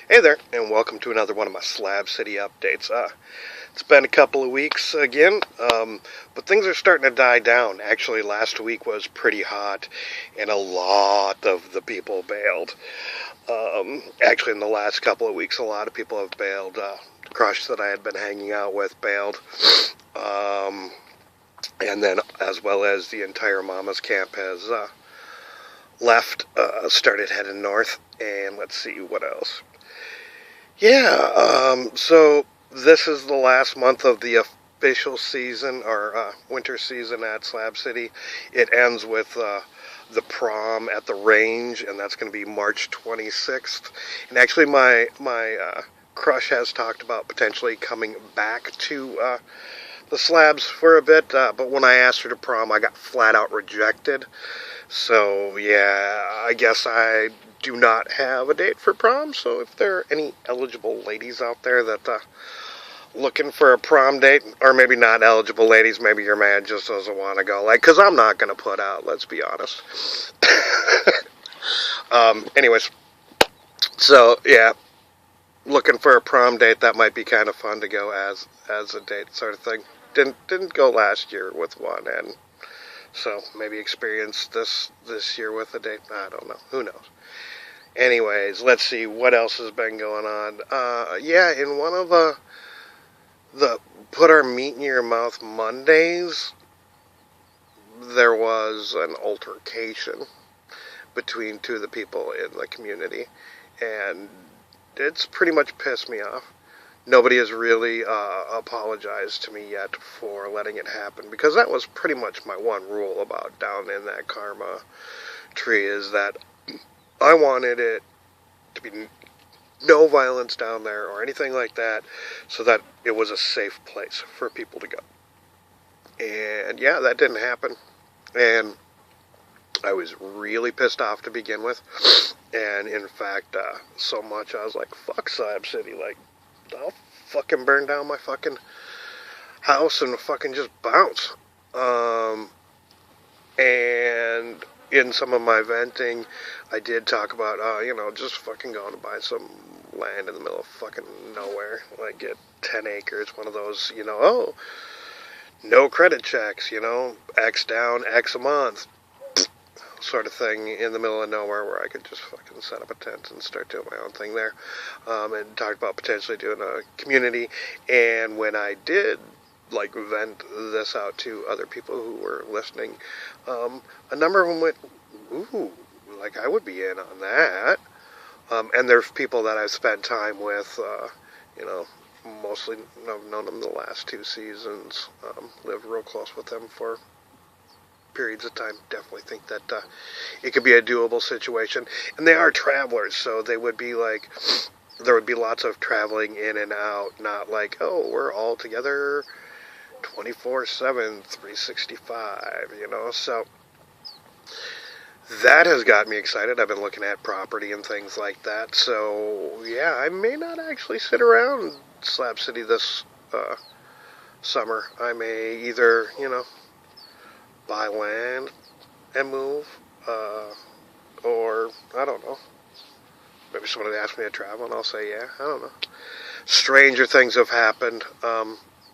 Hey there, and welcome to another one of my Slab City updates. It's been a couple of weeks again, but things are starting to die down. Actually, last week was pretty hot, and a lot of the people bailed. Actually, in the last couple of weeks, a lot of people have bailed. The crush that I had been hanging out with bailed. And then, as well as the entire Mama's camp has left, started heading north. And let's see, what else? Yeah, so this is the last month of the official season, or winter season at Slab City. It ends with the prom at the range, and that's going to be March 26th. And actually, my crush has talked about potentially coming back to the slabs for a bit, but when I asked her to prom, I got flat out rejected. So, yeah, I guess I do not have a date for prom, so if there are any eligible ladies out there that looking for a prom date, or maybe not eligible ladies, maybe your man just doesn't want to go, because I'm not going to put out, let's be honest. Anyways, so, yeah, looking for a prom date, that might be kind of fun to go as a date sort of thing. Didn't go last year with one, and so maybe experience this year with a date. I don't know. Who knows? Anyways, let's see what else has been going on. Yeah, in one of the Put Our Meat in Your Mouth Mondays, there was an altercation between two of the people in the community, and it's pretty much pissed me off. Nobody has really apologized to me yet for letting it happen, because that was pretty much my one rule about down in that karma tree, is that I wanted it to be no violence down there or anything like that, so that it was a safe place for people to go. And yeah, that didn't happen. And I was really pissed off to begin with. And in fact, so much I was like, fuck Slab City, I'll fucking burn down my fucking house and fucking just bounce. And in some of my venting, I did talk about, just fucking going to buy some land in the middle of fucking nowhere. Get 10 acres, one of those, no credit checks, X down, X a month, sort of thing in the middle of nowhere, where I could just fucking set up a tent and start doing my own thing there. And talked about potentially doing a community. And when I did vent this out to other people who were listening, a number of them went, ooh, I would be in on that. And there's people that I've spent time with, mostly I've known them the last 2 seasons, lived real close with them for periods of time. Definitely think that it could be a doable situation. And they are travelers, so they would be there would be lots of traveling in and out, not we're all together 24/7, 365, so that has got me excited. I've been looking at property and things like that, so yeah, I may not actually sit around Slab City this summer. I may either, buy land and move, or, I don't know, maybe somebody asks me to travel and I'll say yeah, I don't know. Stranger things have happened.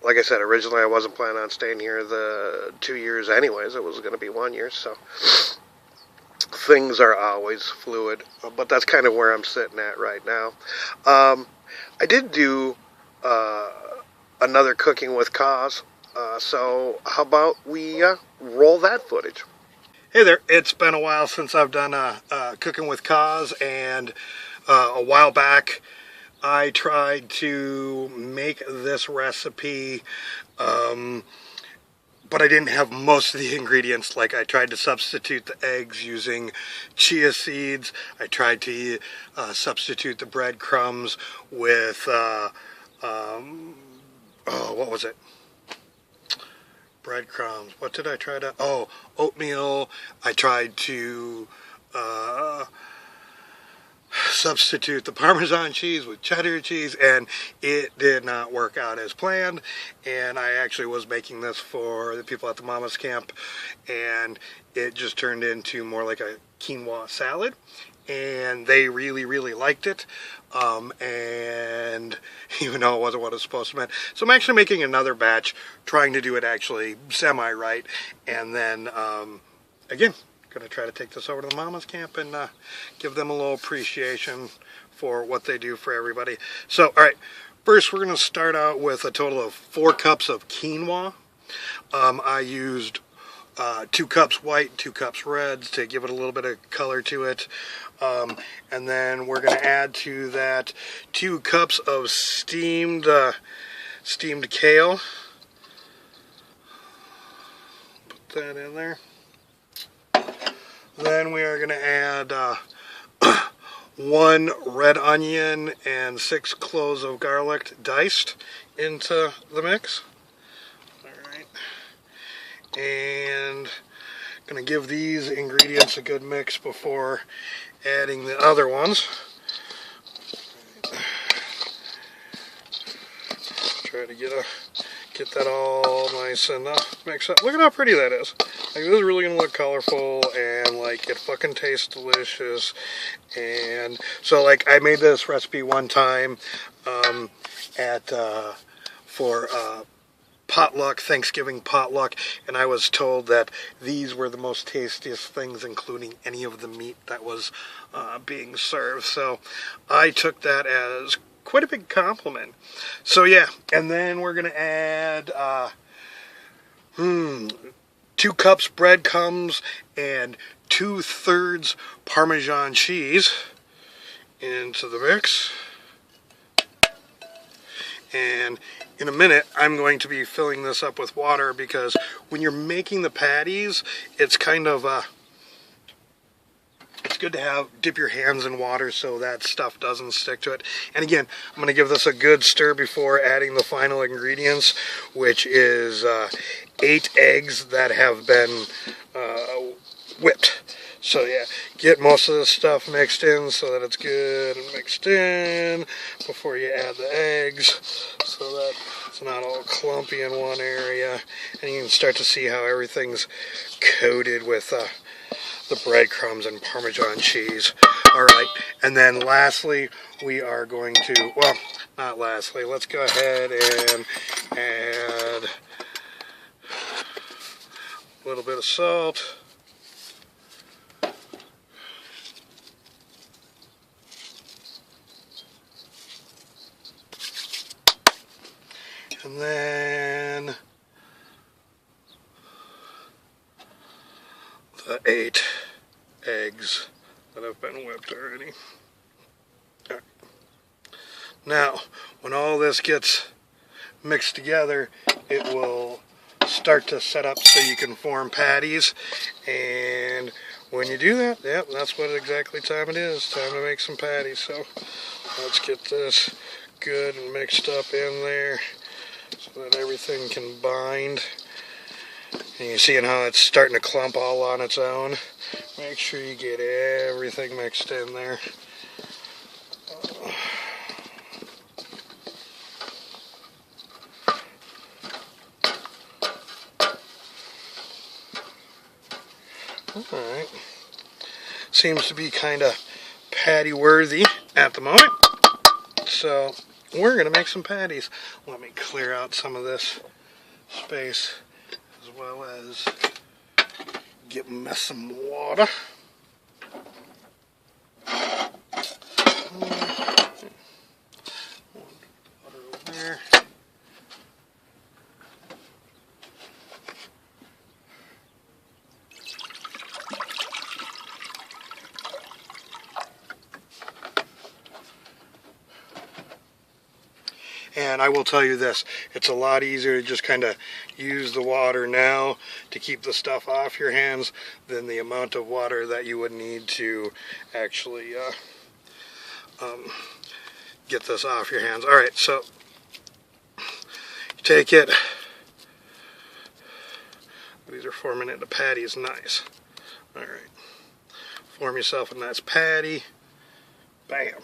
Like I said, originally I wasn't planning on staying here the 2 years anyways. It was going to be 1 year, so things are always fluid, but that's kind of where I'm sitting at right now. I did do another Cooking with Cause, so how about we roll that footage? Hey there, it's been a while since I've done Cooking with Cause, and a while back I tried to make this recipe, but I didn't have most of the ingredients. I tried to substitute the eggs using chia seeds. I tried to substitute the breadcrumbs with, what was it? Breadcrumbs. What did I try to... oatmeal. I tried to substitute the Parmesan cheese with cheddar cheese, and it did not work out as planned. And I actually was making this for the people at the Mama's camp, and it just turned into more like a quinoa salad. and they really, really liked it. And even though it wasn't what it was supposed to be. So I'm actually making another batch, trying to do it actually semi-right. And then, again, going to try to take this over to the Mama's Camp and give them a little appreciation for what they do for everybody. So, all right, first we're going to start out with a total of 4 cups of quinoa. I used 2 cups white, 2 cups red to give it a little bit of color to it. And then we're going to add to that 2 cups of steamed kale. Put that in there. Then we are going to add 1 red onion and 6 cloves of garlic diced into the mix. Alright. And going to give these ingredients a good mix before adding the other ones. Try to get that all nice and mixed up. Look at how pretty that is. Like, this is really going to look colorful, and like it fucking tastes delicious. And so, like, I made this recipe one time for potluck, Thanksgiving potluck, and I was told that these were the most tastiest things, including any of the meat that was being served. So I took that as quite a big compliment. So yeah, and then we're gonna add 2 cups breadcrumbs and 2/3 Parmesan cheese into the mix. And in a minute, I'm going to be filling this up with water, because when you're making the patties, it's kind of it's good to dip your hands in water so that stuff doesn't stick to it. And again, I'm going to give this a good stir before adding the final ingredients, which is 8 eggs that have been whipped. So yeah, get most of this stuff mixed in so that it's good and mixed in before you add the eggs, so that it's not all clumpy in one area. And you can start to see how everything's coated with the breadcrumbs and Parmesan cheese. Alright, and then lastly, we are going to, well, not lastly, let's go ahead and add a little bit of salt. And then the 8 eggs that have been whipped already. All right. Now, when all this gets mixed together, it will start to set up so you can form patties. And when you do that, yep, that's what exactly time it is. Time to make some patties. So let's get this good and mixed up in there, so that everything can bind. And you're seeing how it's starting to clump all on its own. Make sure you get everything mixed in there. Alright. Seems to be kind of patty worthy at the moment. So we're going to make some patties. Let me clear out some of this space, as well as give them some water. Water over there. And I will tell you this, it's a lot easier to just kind of use the water now to keep the stuff off your hands than the amount of water that you would need to actually get this off your hands. Alright, so take it. These are forming into patties, nice. Alright, form yourself a nice patty. Bam.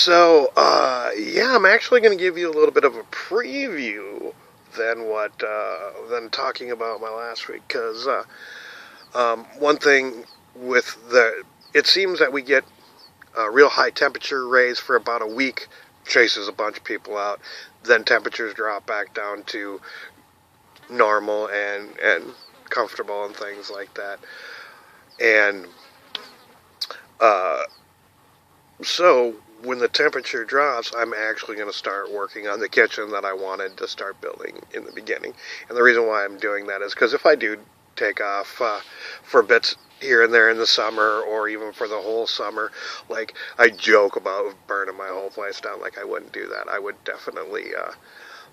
Yeah, I'm actually going to give you a little bit of a preview than talking about my last week, because one thing with it seems that we get a real high temperature raise for about a week, chases a bunch of people out, then temperatures drop back down to normal and comfortable and things like that. And so when the temperature drops, I'm actually going to start working on the kitchen that I wanted to start building in the beginning. And the reason why I'm doing that is because if I do take off for bits here and there in the summer, or even for the whole summer, like, I joke about burning my whole place down. Like, I wouldn't do that. I would definitely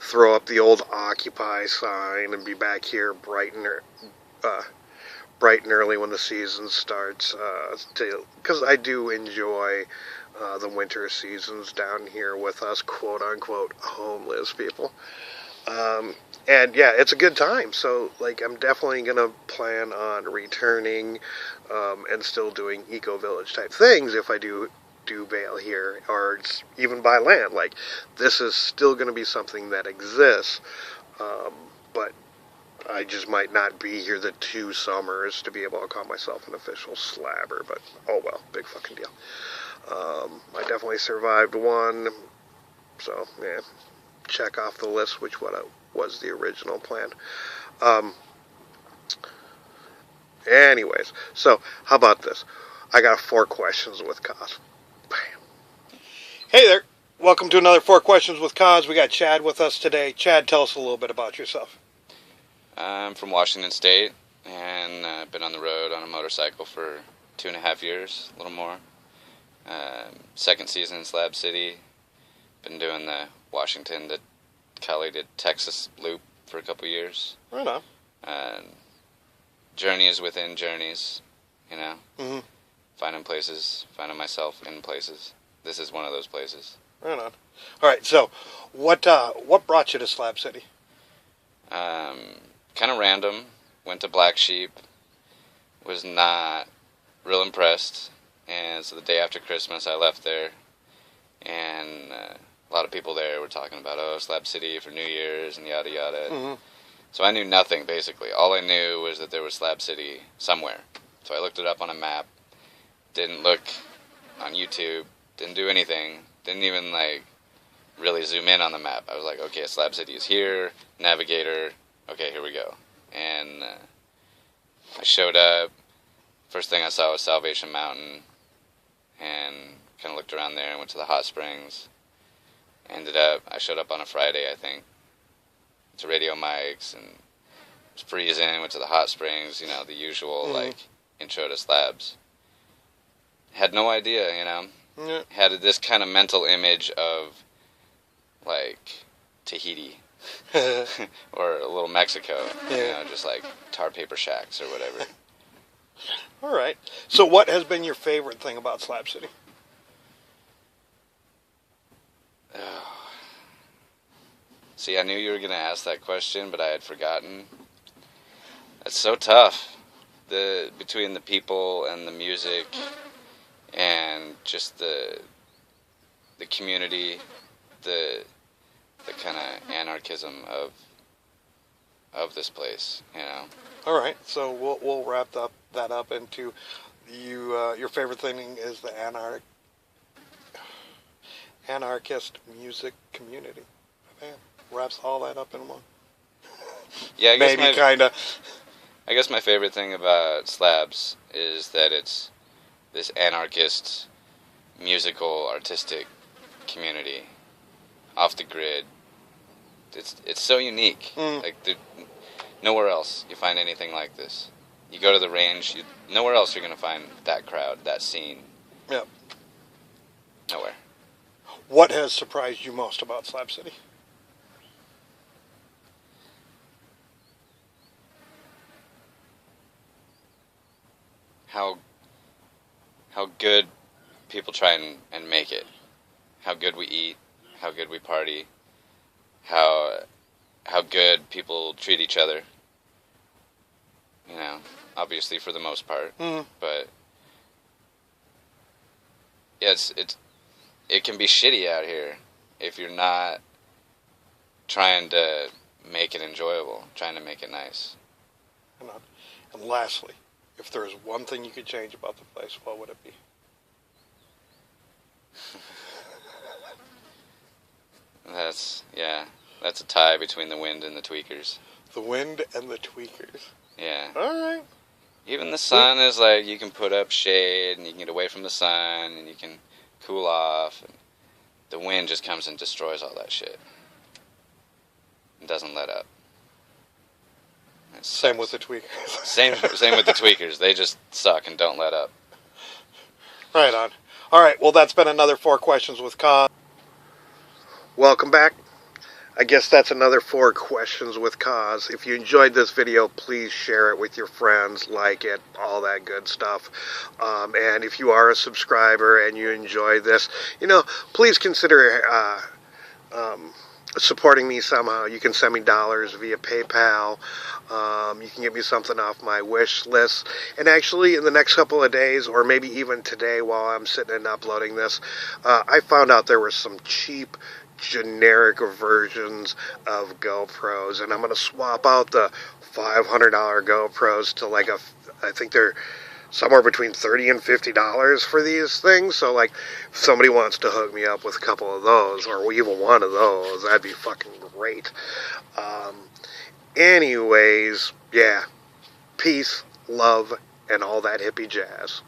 throw up the old Occupy sign and be back here bright and early when the season starts, because I do enjoy the winter seasons down here with us quote-unquote homeless people. And yeah, it's a good time. So, like, I'm definitely going to plan on returning and still doing Ecovillage type things if I do bail here, or even buy land. Like, this is still going to be something that exists, but I just might not be here the 2 summers to be able to call myself an official slabber. But oh well, big fucking deal. I definitely survived one, so yeah, check off the list, which was the original plan. Anyways, so how about this? I got 4 questions with Cos. Bam. Hey there, welcome to another 4 questions with Cos. We got Chad with us today. Chad, tell us a little bit about yourself. I'm from Washington State, and I've been on the road on a motorcycle for 2.5 years, a little more. Second season in Slab City. Been doing the Washington to Cali to Texas loop for a couple years. Right on. Journeys within journeys, you know. Mm-hmm. Finding places, finding myself in places. This is one of those places. Right on. All right, so what brought you to Slab City? Kind of random. Went to Black Sheep. Was not real impressed. And so the day after Christmas, I left there. And a lot of people there were talking about, Slab City for New Year's and yada yada. Mm-hmm. So I knew nothing, basically. All I knew was that there was Slab City somewhere. So I looked it up on a map. Didn't look on YouTube. Didn't do anything. Didn't even, like, really zoom in on the map. I was like, okay, Slab City is here. Navigator. Okay, here we go. And I showed up. First thing I saw was Salvation Mountain. And kind of looked around there and went to the hot springs. I showed up on a Friday, I think, to Radio Mics, and it was freezing. Went to the hot springs, you know, the usual, like, intro to slabs. Had no idea, you know. Yeah. Had this kind of mental image of, like, Tahiti or a little Mexico, you know, just like tar paper shacks or whatever. All right. So what has been your favorite thing about Slab City? See, I knew you were going to ask that question, but I had forgotten. It's so tough. Between the people and the music and just the community, the kind of anarchism of this place, you know. All right. So we'll wrap that up into your favorite thing is the anarchist music community. Man, wraps all that up in one. Yeah, I guess maybe kind of. I guess my favorite thing about Slabs is that it's this anarchist, musical, artistic community, off the grid. It's so unique. Like, nowhere else you find anything like this. You go to the range, nowhere else you're going to find that crowd, that scene. Yep. Nowhere. What has surprised you most about Slab City? How good people try and make it. How good we eat. How good we party. How good people treat each other. You know, obviously for the most part. But yeah, it can be shitty out here if you're not trying to make it enjoyable, trying to make it nice. And lastly, if there is one thing you could change about the place, what would it be? That's a tie between the wind and the tweakers. The wind and the tweakers. Yeah. All right. Even the sun is like, you can put up shade and you can get away from the sun and you can cool off. And the wind just comes and destroys all that shit. It doesn't let up. Same with the tweakers. Same with the tweakers. They just suck and don't let up. Right on. All right. Well, that's been another 4 Questions with Cause. Welcome back. I guess that's another 4 Questions with Cause. If you enjoyed this video, please share it with your friends, like it, all that good stuff. And if you are a subscriber and you enjoy this, please consider supporting me somehow. You can send me dollars via PayPal. You can get me something off my wish list. And actually, in the next couple of days, or maybe even today while I'm sitting and uploading this, I found out there were some cheap generic versions of GoPros, and I'm going to swap out the $500 GoPros to I think they're somewhere between $30 and $50 for these things. So if somebody wants to hook me up with a couple of those, or even one of those, that'd be fucking great. Anyways, yeah, peace, love, and all that hippie jazz.